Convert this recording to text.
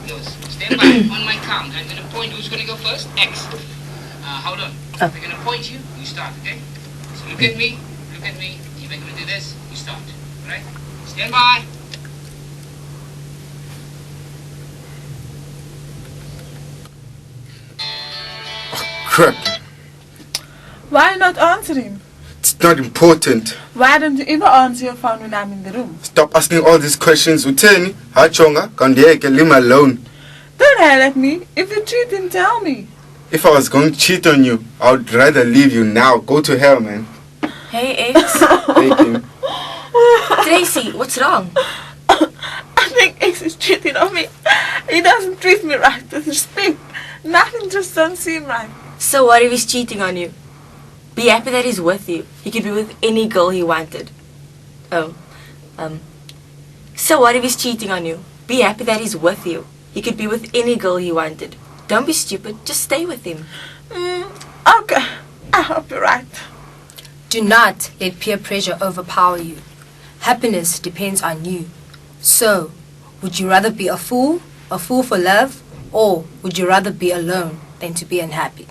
it goes. Stand by on my count. I'm going to point who's going to go first. X. Hold on. I'm going to point you. You start, okay? So look at me. Look at me. If I'm going to do this, you start. All right? Stand by. Crap. Why not answer him? It's not important. Why don't you ever answer your phone when I'm in the room? Stop asking all these questions. Uteni, hachonga, kandiyeke, leave me alone. Don't yell at me. If you're cheating, tell me. If I was going to cheat on you, I would rather leave you now. Go to hell, man. Hey, X. Hey, Kim. Tracy, what's wrong? I think X is cheating on me. He doesn't treat me right with respect. Nothing just doesn't seem right. So what if he's cheating on you? Be happy that he's with you. He could be with any girl he wanted. So what if he's cheating on you? Be happy that he's with you. He could be with any girl he wanted. Don't be stupid. Just stay with him. Okay. I hope you're right. Do not let peer pressure overpower you. Happiness depends on you. So, would you rather be a fool for love, or would you rather be alone than to be unhappy?